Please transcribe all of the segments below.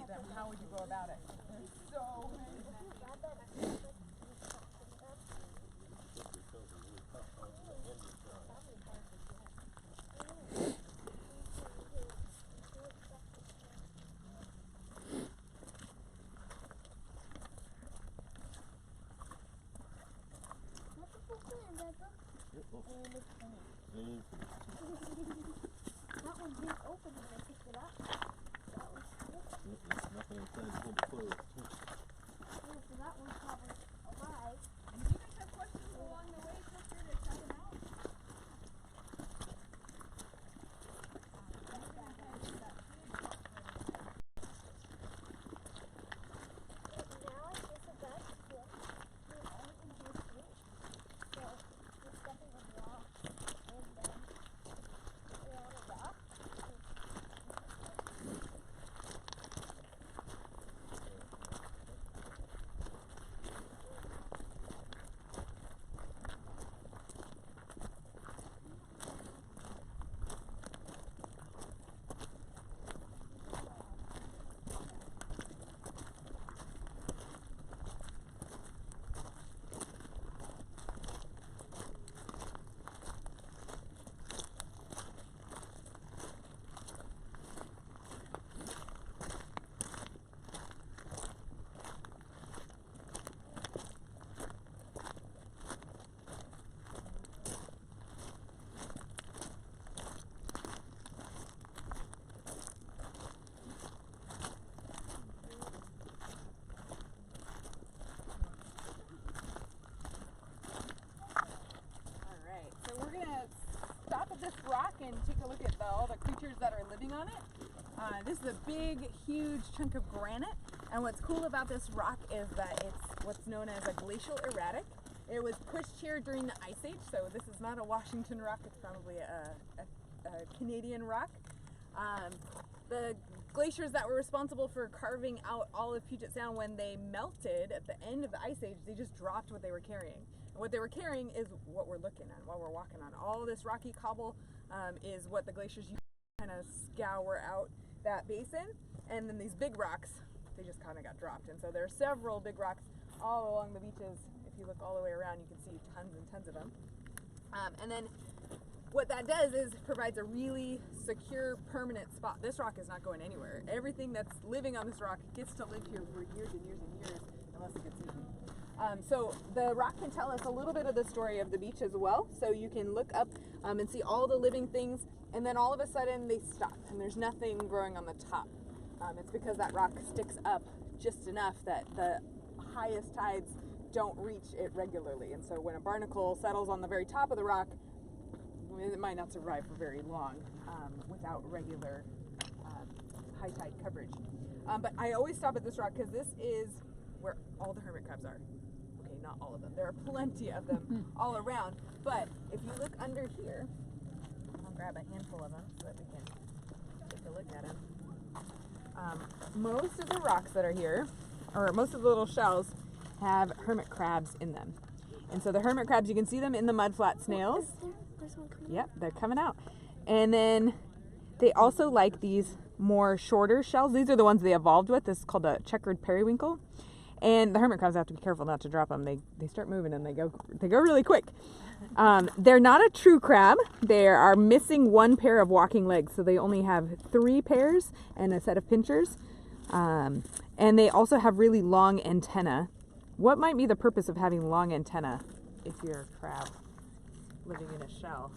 them, how would you go about it? There's so many. That one didn't open when I picked it up. There's nothing inside, hold it closed. Oh, so that one's probably alive. And if you guys have questions along the way, feel free to try them out. Now I guess it does swim. There's everything here too. So it's stepping on the rock. And then we're on a rock. Alright, so we're going to stop at this rock and take a look at all the creatures that are living on it. This is a big, huge chunk of granite, and what's cool about this rock is that it's what's known as a glacial erratic. It was pushed here during the Ice Age, so this is not a Washington rock, it's probably a Canadian rock. The glaciers that were responsible for carving out all of Puget Sound, when they melted at the end of the Ice Age, they just dropped what they were carrying. And what they were carrying is what we're looking at, what we're walking on. All this rocky cobble is what the glaciers use to kind of scour out that basin, and then these big rocks, they just kind of got dropped. And so there are several big rocks all along the beaches. If you look all the way around, you can see tons and tons of them. And then what that does is provides a really secure, permanent spot. This rock is not going anywhere. Everything that's living on this rock gets to live here for years and years and years, unless it gets eaten. So the rock can tell us a little bit of the story of the beach as well. So you can look up and see all the living things, and then all of a sudden they stop and there's nothing growing on the top. It's because that rock sticks up just enough that the highest tides don't reach it regularly. And so when a barnacle settles on the very top of the rock, it might not survive for very long without regular high tide coverage. But I always stop at this rock because this is where all the hermit crabs are. Okay, not all of them. There are plenty of them all around. But if you look under here, I'll grab a handful of them so that we can take a look at them. Most of the rocks that are here, or most of the little shells, have hermit crabs in them. And so the hermit crabs, you can see them in the mudflat snails. There's one coming. Yep, they're coming out. And then they also like these more shorter shells. These are the ones they evolved with. This is called a checkered periwinkle. And the hermit crabs have to be careful not to drop them. They start moving and they go really quick. They're not a true crab. They are missing one pair of walking legs, so they only have 3 pairs and a set of pinchers. And they also have really long antennae. What might be the purpose of having long antennae if you're a crab living in a shell?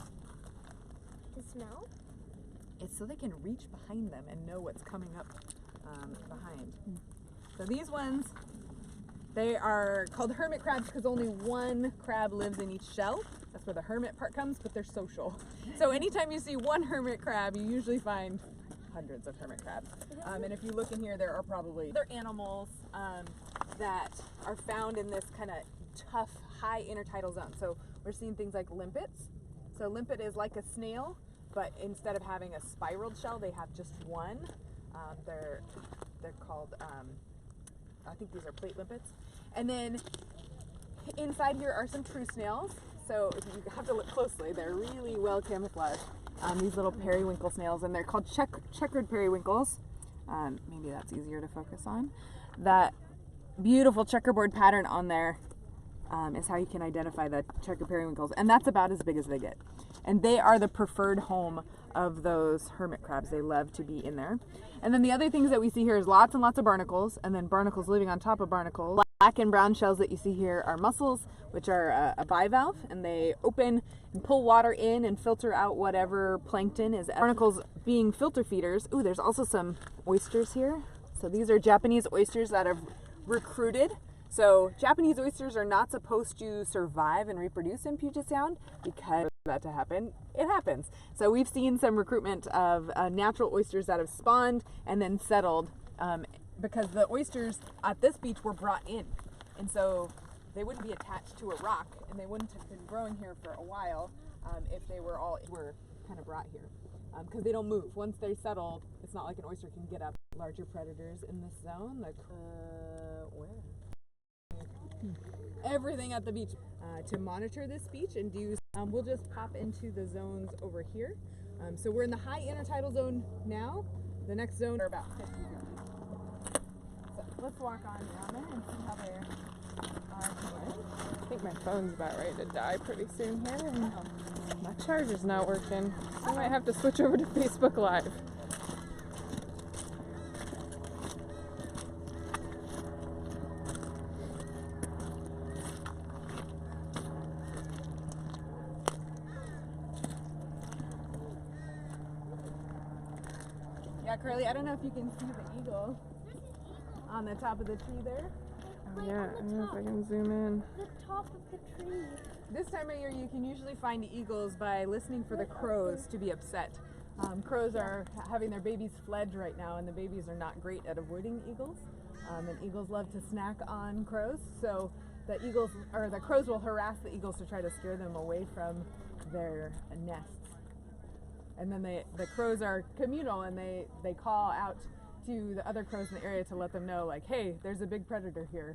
To smell? It's so they can reach behind them and know what's coming up behind. So these ones, they are called hermit crabs because only one crab lives in each shell. That's where the hermit part comes, but they're social. So anytime you see one hermit crab, you usually find hundreds of hermit crabs. And if you look in here, there are probably other animals that are found in this kind of tough, high intertidal zone. So we're seeing things like limpets. So limpet is like a snail, but instead of having a spiraled shell, they have just one. They're called, I think these are plate limpets. And then inside here are some true snails. So you have to look closely. They're really well camouflaged. These little periwinkle snails, and they're called checkered periwinkles. maybe that's easier to focus on. That beautiful checkerboard pattern on there is how you can identify the checker periwinkles, and that's about as big as they get. And they are the preferred home of those hermit crabs. They love to be in there. And then the other things that we see here is lots and lots of barnacles, and then barnacles living on top of barnacles. Black and brown shells that you see here are mussels, which are a bivalve, and they open and pull water in and filter out whatever plankton is. Barnacles being filter feeders. Ooh, there's also some oysters here. So these are Japanese oysters that have recruited. So Japanese oysters are not supposed to survive and reproduce in Puget Sound because for that to happen, it happens. So we've seen some recruitment of natural oysters that have spawned and then settled because the oysters at this beach were brought in. And so they wouldn't be attached to a rock, and they wouldn't have been growing here for a while if they were kind of brought here. Because they don't move. Once they're settled, it's not like an oyster can get up. Larger predators in this zone, like where? Everything at the beach. To monitor this beach and do, we'll just pop into the zones over here. So we're in the high intertidal zone now. The next zone are about 50 feet. So let's walk on down there and see how they are doing. I think my phone's about ready to die pretty soon here, and my charger's not working. So I might have to switch over to Facebook Live. Yeah, Curly, I don't know if you can see the eagle on the top of the tree there. Yeah, I don't know if I can zoom in. The top of the tree. This time of year, you can usually find eagles by listening for the crows to be upset. Crows are having their babies fledge right now, and the babies are not great at avoiding eagles. And eagles love to snack on crows, so the crows will harass the eagles to try to scare them away from their nests. And then the crows are communal, and they call out to the other crows in the area to let them know, like, hey, there's a big predator here.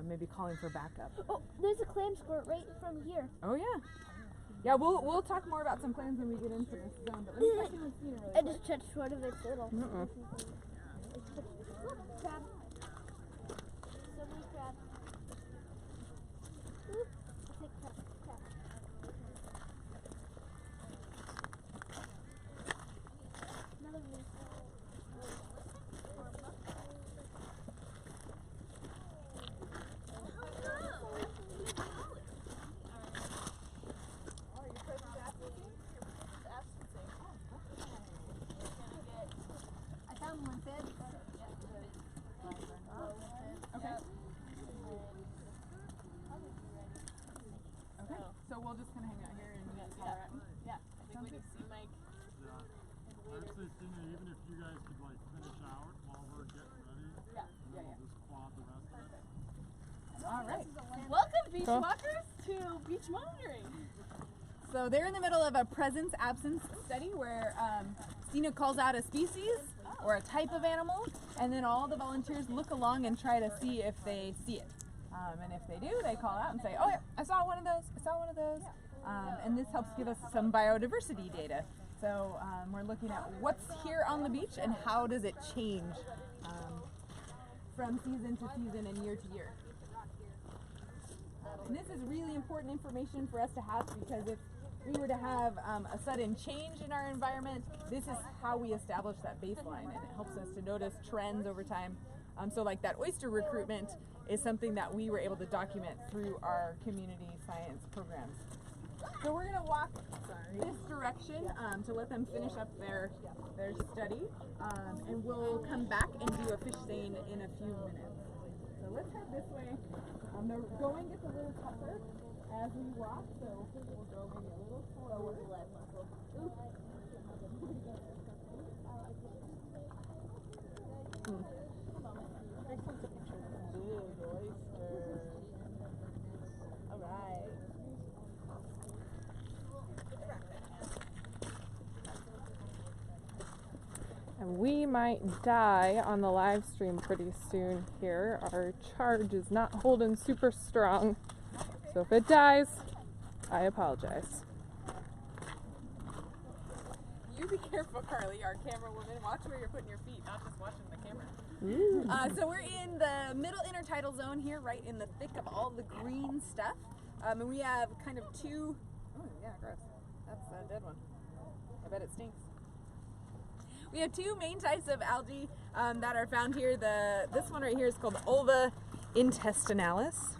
Maybe calling for backup. Oh, there's a clam squirt right from here. Oh yeah. Yeah, we'll talk more about some clams when we get into this zone. But let me check in with Cena really I quick. just touched one of its little. Uh-uh. Look, crab. So many crabs. Ooh, I think crab. Another one. I found one fish. Okay. Okay. So we'll just kind of hang out here and holler at me. Yeah. Sounds good. I'd say, Tina, even if you guys could like finish out while we're getting ready, Yeah. we'll just quad the rest of it. All right. Welcome, beach Cool. walkers, to beach monitoring. So they're in the middle of a presence-absence study where Stina calls out a species or a type of animal, and then all the volunteers look along and try to see if they see it. And if they do, they call out and say, oh yeah, I saw one of those, I saw one of those. And this helps give us some biodiversity data. So we're looking at what's here on the beach and how does it change from season to season and year to year. And this is really important information for us to have, because if we were to have a sudden change in our environment, this is how we establish that baseline, and it helps us to notice trends over time. So like that oyster recruitment is something that we were able to document through our community science programs. So we're going to walk this direction to let them finish up their study, and we'll come back and do a fish seine in a few minutes. So let's head this way. The going gets a little tougher as we walk, so we'll go maybe a little slower. Big oyster. All right. And we might die on the live stream pretty soon here. Our charge is not holding super strong. So if it dies, I apologize. You Be careful, Carly, our camera woman. Watch where you're putting your feet, not just watching the camera. Ooh. So we're in the middle intertidal zone here, right in the thick of all the green stuff. And we have kind of two, oh yeah, gross. That's a dead one. I bet it stinks. We have two main types of algae that are found here. This one right here is called Ulva intestinalis.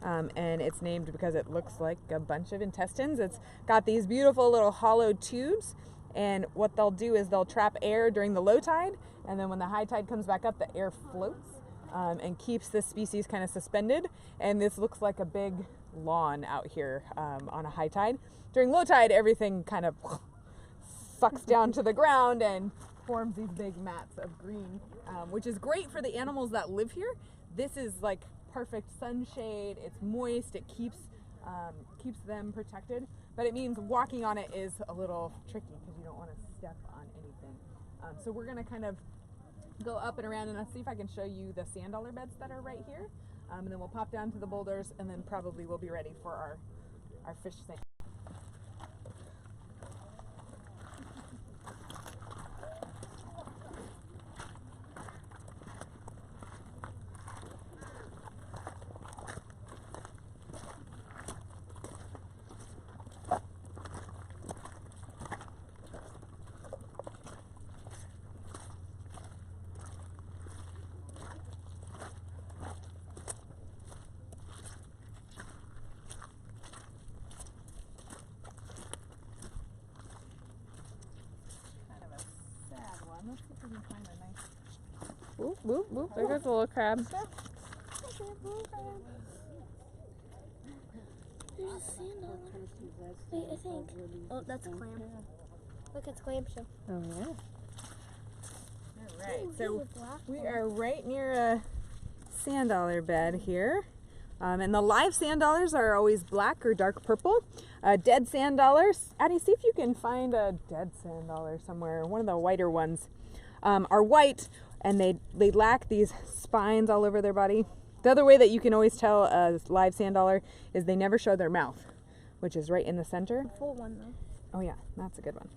And it's named because it looks like a bunch of intestines. It's got these beautiful little hollow tubes, and what they'll do is they'll trap air during the low tide, and then when the high tide comes back up, the air floats and keeps the species kind of suspended. And this looks like a big lawn out here on a high tide. During low tide, everything kind of sucks down to the ground and forms these big mats of green, which is great for the animals that live here. This is like perfect sunshade. It's moist. It keeps them protected, but it means walking on it is a little tricky because you don't want to step on anything. So we're gonna kind of go up and around, and I'll see if I can show you the sand dollar beds that are right here, and then we'll pop down to the boulders, and then probably we'll be ready for our fish sink. Let's see if we can find a nice. Whoop, whoop, whoop. There goes a little crab. There's a sand dollar. Wait, I think. Oh, that's a clam. Look, it's clam shell. Oh, yeah. Alright, so we are right near a sand dollar bed here. And the live sand dollars are always black or dark purple. Dead sand dollars, Addie, see if you can find a dead sand dollar somewhere. One of the whiter ones are white, and they lack these spines all over their body. The other way that you can always tell a live sand dollar is they never show their mouth, which is right in the center. Full one though. Oh yeah, that's a good one.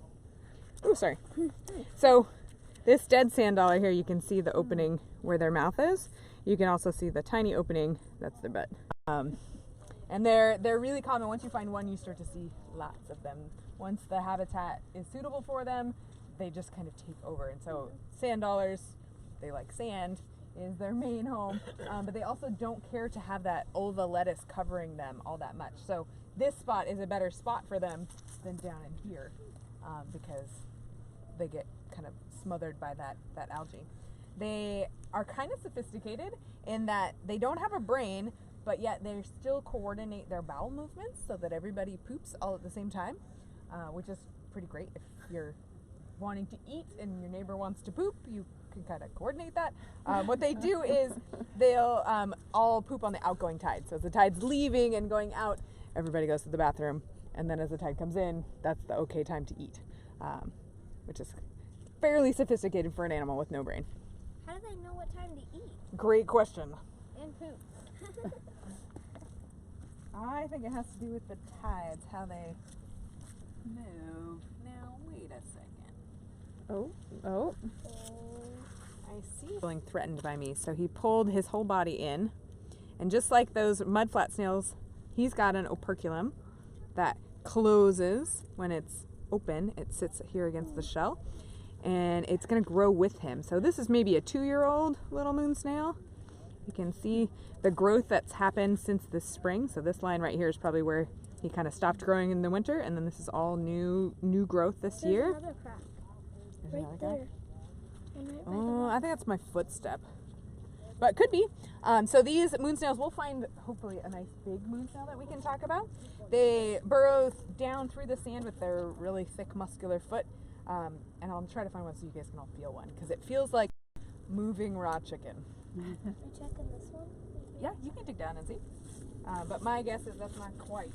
Oh, sorry. So this dead sand dollar here, you can see the opening where their mouth is. You can also see the tiny opening, that's their butt. And they're really common. Once you find one, you start to see lots of them. Once the habitat is suitable for them, they just kind of take over. And so sand dollars, they like sand, is their main home. But they also don't care to have that ulva lettuce covering them all that much. So this spot is a better spot for them than down in here because they get kind of smothered by that algae. They are kind of sophisticated in that they don't have a brain, but yet they still coordinate their bowel movements so that everybody poops all at the same time, which is pretty great. If you're wanting to eat and your neighbor wants to poop, you can kind of coordinate that. What they do is they'll all poop on the outgoing tide. So as the tide's leaving and going out, everybody goes to the bathroom, and then as the tide comes in, that's the okay time to eat, which is fairly sophisticated for an animal with no brain. How do they know what time to eat? Great question. And poop. I think it has to do with the tides, how they move. Now, wait a second. Oh, oh. I see. Feeling threatened by me, so he pulled his whole body in. And just like those mudflat snails, he's got an operculum that closes when it's open. It sits here against the shell, and it's going to grow with him. So this is maybe a 2-year-old little moon snail. You can see the growth that's happened since this spring. So this line right here is probably where he kind of stopped growing in the winter, and then this is all new growth this year. There's another crack. There's Right another there. guy. And right by the Oh, rock. I think that's my footstep. But could be. So these moon snails, we'll find hopefully a nice big moon snail that we can talk about. They burrow down through the sand with their really thick muscular foot. And I'll try to find one so you guys can all feel one, because it feels like moving raw chicken. Are you checking this one? Yeah, you can dig down and see. But my guess is that's not quite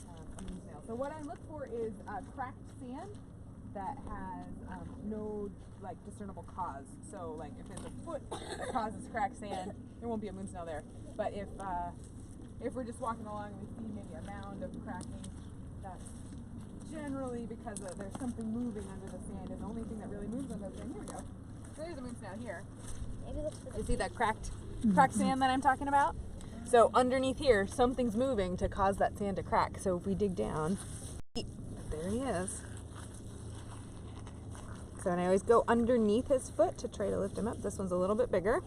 a moon snail. So what I look for is cracked sand that has no discernible cause. So like if it's a foot that causes cracked sand, there won't be a moon snail there. But if we're just walking along and we see maybe a mound of cracking, that's generally because there's something moving under the sand, and the only thing that really moves under the sand, here we go. So there's a moon snail here. Maybe look for You see that cracked sand that I'm talking about? So underneath here, something's moving to cause that sand to crack. So if we dig down, there he is. So and I always go underneath his foot to try to lift him up. This one's a little bit bigger.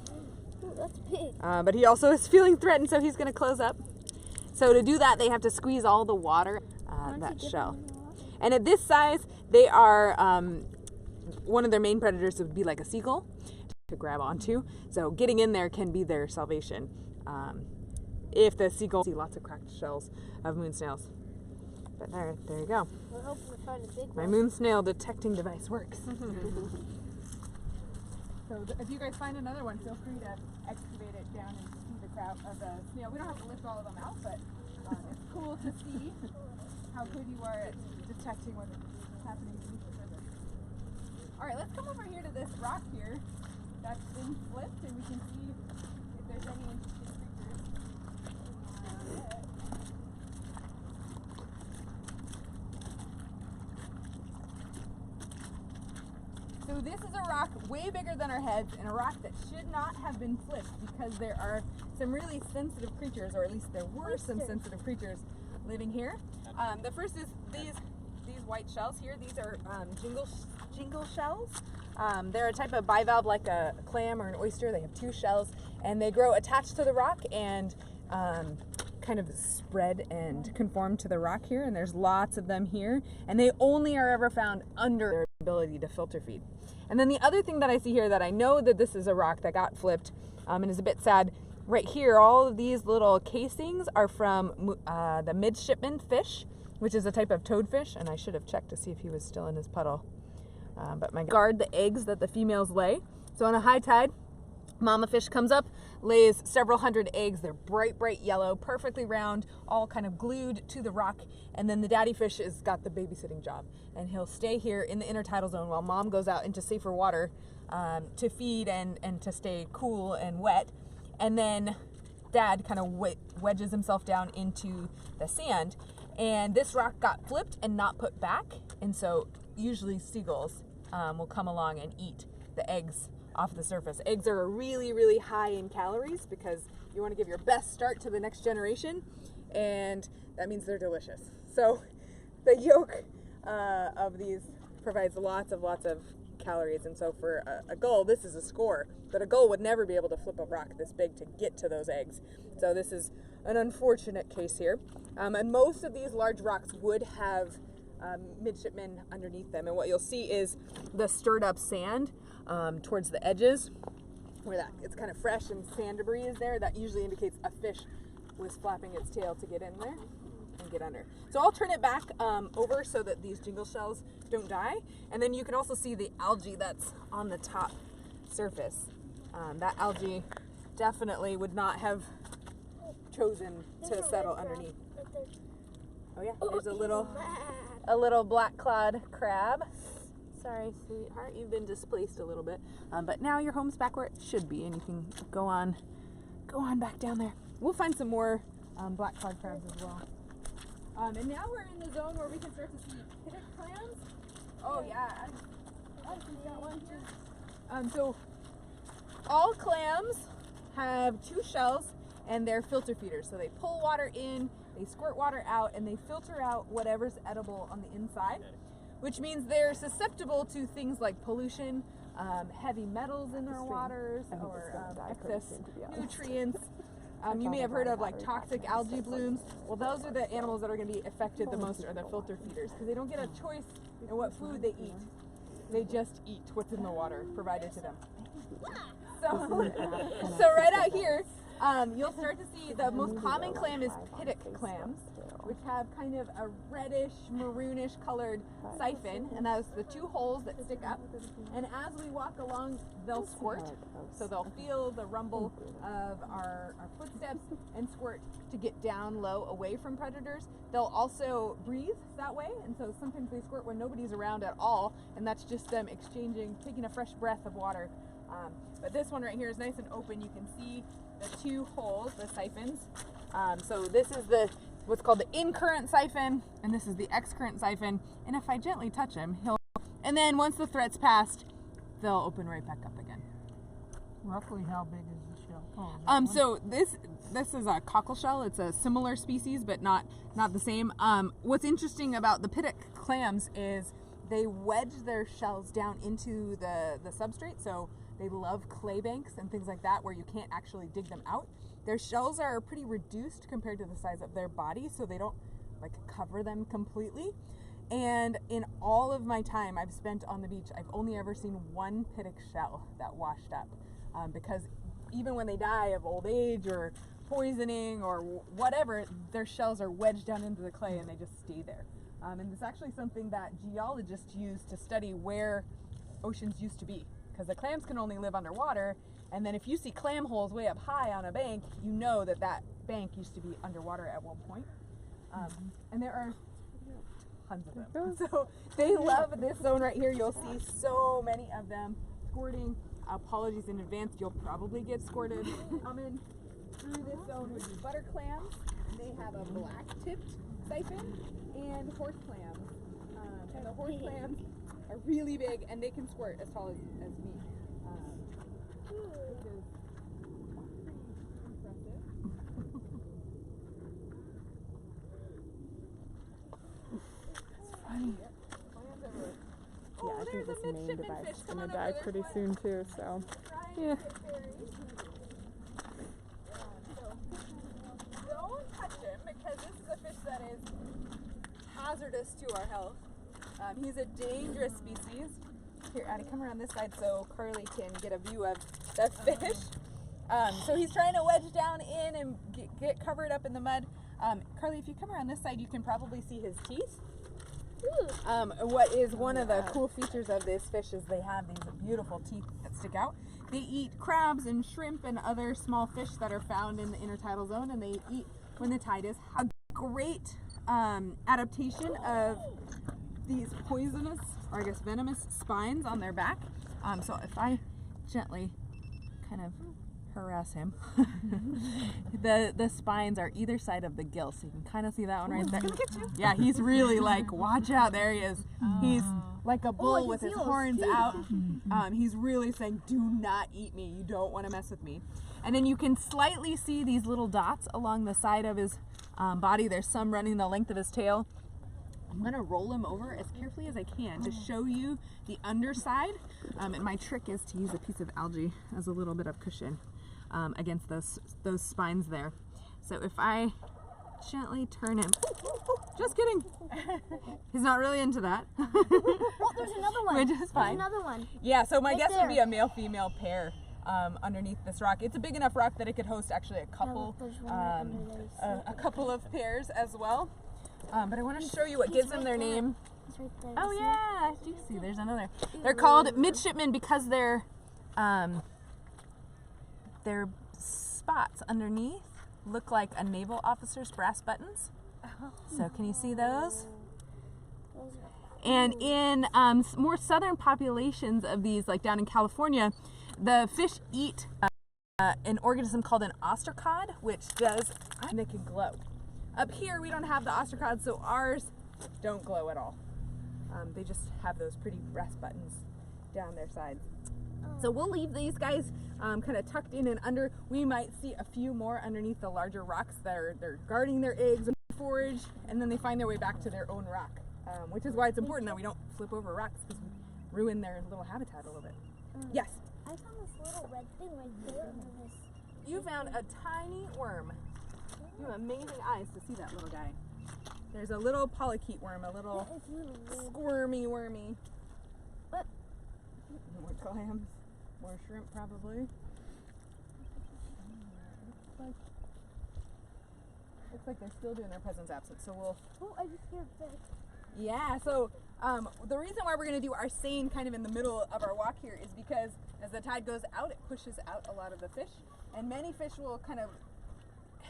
Ooh, that's big. But he also is feeling threatened, so he's going to close up. So to do that, they have to squeeze all the water that shell. And at this size, they are, one of their main predators would be like a seagull to grab onto. So getting in there can be their salvation. If the seagull see lots of cracked shells of moon snails. But there you go. We're hoping to find a big My one. moon snail detecting device works. So if you guys find another one, feel free to excavate it down and see the crowd of the snail. We don't have to lift all of them out, but it's cool to see how good you are at detecting what's happening beneath the surface. All right, let's come over here to this rock here that's been flipped, and we can see if there's any interesting creatures. So this is a rock way bigger than our heads, and a rock that should not have been flipped because there are some really sensitive creatures, or at least there were some sensitive creatures living here. The first is these white shells here. These are jingle shells. They're a type of bivalve like a clam or an oyster. They have two shells, and they grow attached to the rock and kind of spread and conform to the rock here, and there's lots of them here, and they only are ever found under their ability to filter feed. And then the other thing that I see here that I know that this is a rock that got flipped and is a bit sad, right here, all of these little casings are from the midshipman fish, which is a type of toadfish, and I should have checked to see if he was still in his puddle. But my guard the eggs that the females lay. So on a high tide, mama fish comes up, lays several hundred eggs. They're bright, bright yellow, perfectly round, all kind of glued to the rock. And then the daddy fish has got the babysitting job. And he'll stay here in the intertidal zone while mom goes out into safer water to feed and to stay cool and wet. And then dad kind of wedges himself down into the sand. And this rock got flipped and not put back. And so usually seagulls will come along and eat the eggs off the surface. Eggs are really, really high in calories because you want to give your best start to the next generation, and that means they're delicious. So the yolk of these provides lots of calories, and so for a gull, this is a score. But a gull would never be able to flip a rock this big to get to those eggs. So this is an unfortunate case here. And most of these large rocks would have midshipmen underneath them, and what you'll see is the stirred up sand towards the edges where that it's kind of fresh and sand debris is there. That usually indicates a fish was flapping its tail to get in there and get under. So I'll turn it back over so that these jingle shells don't die, and then you can also see the algae that's on the top surface. That algae definitely would not have chosen to settle underneath. Oh yeah, there's a little black clawed crab. Sorry, sweetheart, you've been displaced a little bit, but now your home's back where it should be, and you can go on back down there. We'll find some more black clawed crabs as well. And now we're in the zone where we can start to see pitted clams. Oh yeah, Addison's got one here. So all clams have two shells, and they're filter feeders. So they pull water in, they squirt water out, and they filter out whatever's edible on the inside, which means they're susceptible to things like pollution, heavy metals in their waters, or excess nutrients. You may have heard of like toxic algae blooms. Well, those are the animals that are going to be affected the most, are the filter feeders, because they don't get a choice in what food they eat. They just eat what's in the water provided to them. So right out here, you'll start to see the most common clam is pitted clams, which have kind of a reddish, maroonish colored siphon, and that's the two holes that stick up. And as we walk along, they'll squirt. So they'll feel the rumble of our footsteps and squirt to get down low away from predators. They'll also breathe that way, and so sometimes they squirt when nobody's around at all, and that's just them taking a fresh breath of water. But this one right here is nice and open. You can see the two holes, the siphons. So this is the what's called the in-current siphon, and this is the ex-current siphon. And if I gently touch him, and then once the threat's passed, they'll open right back up again. Roughly how big is the shell? So this is a cockle shell. It's a similar species, but not the same. What's interesting about the Pittock clams is they wedge their shells down into the substrate. So they love clay banks and things like that where you can't actually dig them out. Their shells are pretty reduced compared to the size of their body, so they don't like cover them completely. And in all of my time I've spent on the beach, I've only ever seen one Pittock shell that washed up. Because even when they die of old age or poisoning or whatever, their shells are wedged down into the clay and they just stay there. And it's actually something that geologists use to study where oceans used to be. Because the clams can only live underwater, and then if you see clam holes way up high on a bank, you know that that bank used to be underwater at one point. And there are tons of them. So they love this zone right here. You'll see so many of them squirting. Apologies in advance, you'll probably get squirted. Coming through this zone would be butter clams. They have a black-tipped siphon and horse clams. And the horse clams are really big, and they can squirt as tall as me. Which is pretty impressive. Funny. Yeah, I think this main device is going to die pretty soon too, so yeah. Don't touch him because this is a fish that is hazardous to our health. He's a dangerous species. Here, Addie, come around this side so Carly can get a view of the fish. So he's trying to wedge down in and get covered up in the mud. Carly, if you come around this side, you can probably see his teeth. What is one of the cool features of this fish is they have these beautiful teeth that stick out. They eat crabs and shrimp and other small fish that are found in the intertidal zone, and they eat when the tide is high. A great adaptation of these poisonous, or I guess venomous, spines on their back. So if I gently kind of harass him, the spines are either side of the gill, so you can kind of see that one right there. Yeah, he's really like, watch out, there he is. He's like a bull with his horns out. He's really saying, do not eat me, you don't want to mess with me. And then you can slightly see these little dots along the side of his body. There's some running the length of his tail. I'm going to roll him over as carefully as I can to show you the underside. And my trick is to use a piece of algae as a little bit of cushion against those spines there. So if I gently turn him, just kidding. He's not really into that. Oh, there's another one. Which is fine. There's another one. Yeah, so my Right guess would be there. a male-female pair underneath this rock. It's a big enough rock that it could host actually a couple, there's one right under there. a couple of pairs as well. But I want to show you what gives them their name. It's right there. Oh You see yeah, I do see. There's another. They're called midshipmen because their spots underneath look like a naval officer's brass buttons. So can you see those? Those are And in more southern populations of these, like down in California, the fish eat an organism called an ostracod, which does make it glow. Up here, we don't have the ostracods, so ours don't glow at all. They just have those pretty brass buttons down their sides. So we'll leave these guys kind of tucked in and under. We might see a few more underneath the larger rocks that they're guarding their eggs and forage, and then they find their way back to their own rock, which is why it's important that we don't flip over rocks because we ruin their little habitat a little bit. Yes? I found this little red thing right there under this. You found a tiny worm. You have amazing eyes to see that little guy. There's a little polychaete worm, a little It's really red. squirmy wormy. What? More clams, more shrimp probably. Looks like they're still doing their presence absent, so we'll... Oh, I just scared fish. Yeah, so the reason why we're going to do our seine kind of in the middle of our walk here is because as the tide goes out, it pushes out a lot of the fish, and many fish will kind of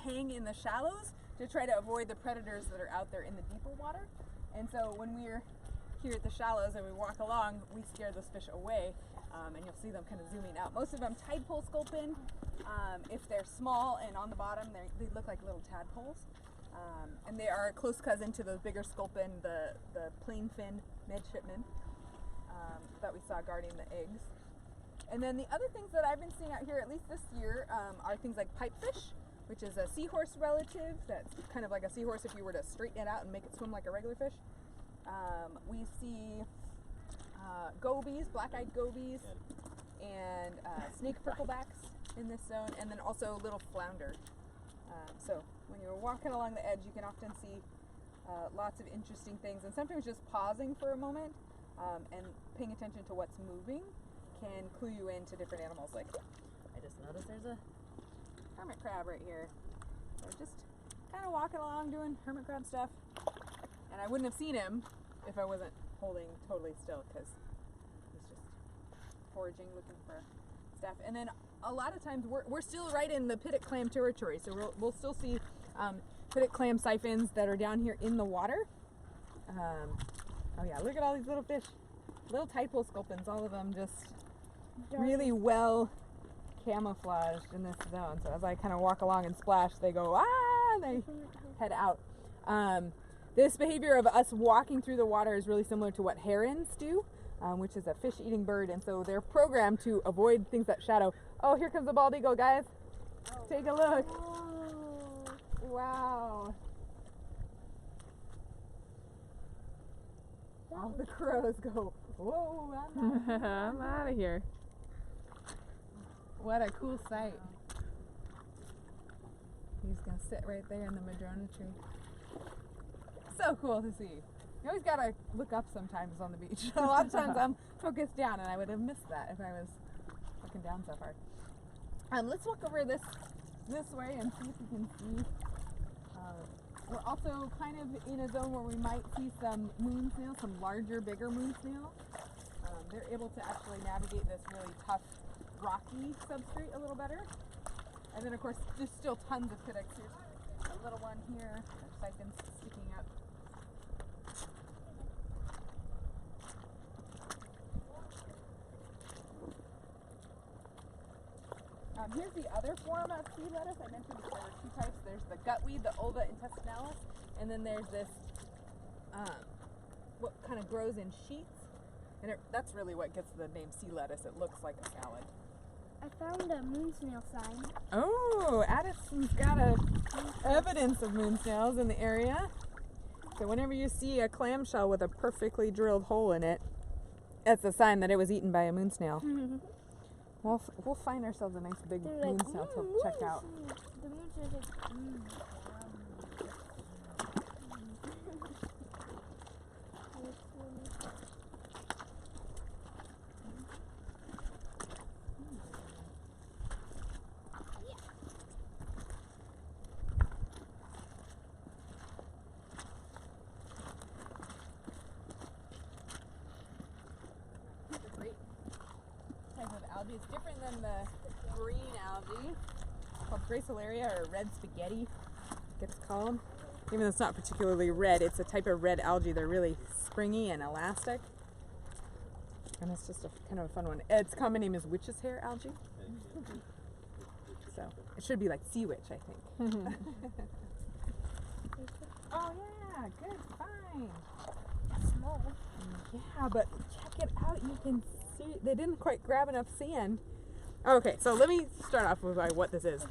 hang in the shallows to try to avoid the predators that are out there in the deeper water. And so when we're here at the shallows and we walk along, we scare those fish away, and you'll see them kind of zooming out. Most of them tide pole sculpin. If they're small and on the bottom, they look like little tadpoles. And they are a close cousin to those bigger sculpin, the plain fin midshipmen that we saw guarding the eggs. And then the other things that I've been seeing out here, at least this year, are things like pipefish, which is a seahorse relative. That's kind of like a seahorse if you were to straighten it out and make it swim like a regular fish. We see gobies, black-eyed gobies, and snake purplebacks in this zone, and then also little flounder. So when you're walking along the edge, you can often see lots of interesting things, and sometimes just pausing for a moment and paying attention to what's moving can clue you into different animals. Like, I just noticed there's a hermit crab right here. So just kind of walking along doing hermit crab stuff, and I wouldn't have seen him if I wasn't holding totally still, because he's just foraging, looking for stuff. And then a lot of times we're still right in the pitted clam territory, so we'll still see pitted clam siphons that are down here in the water. Oh yeah, look at all these little fish, little typal sculpins, all of them just really well camouflaged in this zone. So as I kind of walk along and splash, they go, ah, and they head out. This behavior of us walking through the water is really similar to what herons do, which is a fish-eating bird, and so they're programmed to avoid things that shadow. Oh, here comes the bald eagle, guys. Take a look. Wow. All the crows go, whoa, I'm out of here. What a cool sight. He's gonna sit right there in the madrona tree. So cool to see. You always gotta look up sometimes on the beach. A lot of times I'm focused down, and I would have missed that if I was looking down so far. Let's walk over this way and see if we can see. We're also kind of in a zone where we might see some moon snails, some larger, bigger moon snails. They're able to actually navigate this really tough, rocky substrate a little better. And then, of course, there's still tons of picks. Here's a little one here, there's siphons sticking up. Here's the other form of sea lettuce. I mentioned that there were two types. There's the gutweed, the Ulva intestinalis, and then there's this, what kind of grows in sheets. And that's really what gets the name sea lettuce. It looks like a salad. I found a moon snail sign. Oh, Addison's got evidence of moon snails in the area. So whenever you see a clamshell with a perfectly drilled hole in it, that's a sign that it was eaten by a moon snail. We'll find ourselves a nice big moon snail to check out. The moon snail's like, It's different than the green algae called Gracelaria, or red spaghetti, it's called. Even though it's not particularly red, it's a type of red algae. They're really springy and elastic, and it's just a kind of a fun one. Its common name is witch's hair algae. So it should be like sea witch, I think. Oh yeah, good find. small. Yeah, but check it out. You can see they didn't quite grab enough sand. Okay, so let me start off with what this is.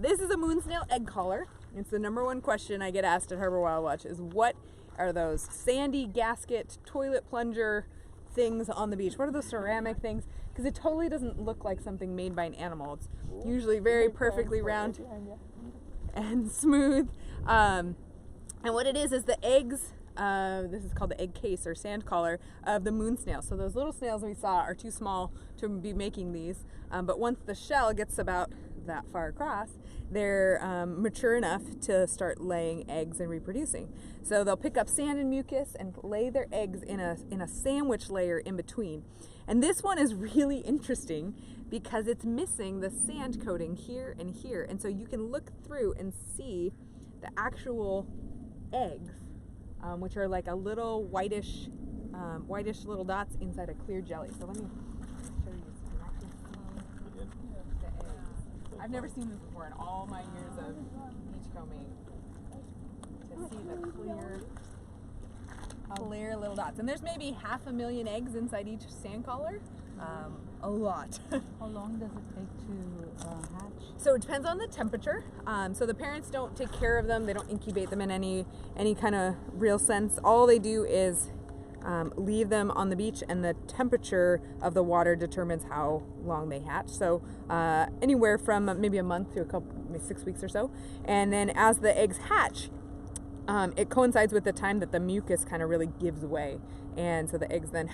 This is a moon snail egg collar. It's the #1 question I get asked at Harbor Wild Watch is, what are those sandy gasket toilet plunger things on the beach? What are those ceramic things? Because it totally doesn't look like something made by an animal. It's usually very perfectly round and smooth. And what it is the eggs. This is called the egg case or sand collar of the moon snail. So those little snails we saw are too small to be making these, but once the shell gets about that far across, they're mature enough to start laying eggs and reproducing. So they'll pick up sand and mucus and lay their eggs in a sandwich layer in between. And this one is really interesting because it's missing the sand coating here and here, and so you can look through and see the actual eggs, which are like a little whitish little dots inside a clear jelly. So let me show you so you can actually see the eggs. I've never seen this before in all my years of beachcombing. to see the clear little dots. And there's maybe 500,000 eggs inside each sand collar. A lot. How long does it take to hatch? So it depends on the temperature. So the parents don't take care of them. They don't incubate them in any kind of real sense. All they do is leave them on the beach, and the temperature of the water determines how long they hatch. So anywhere from maybe a month to maybe 6 weeks or so. And then as the eggs hatch, it coincides with the time that the mucus kind of really gives way. And so the eggs then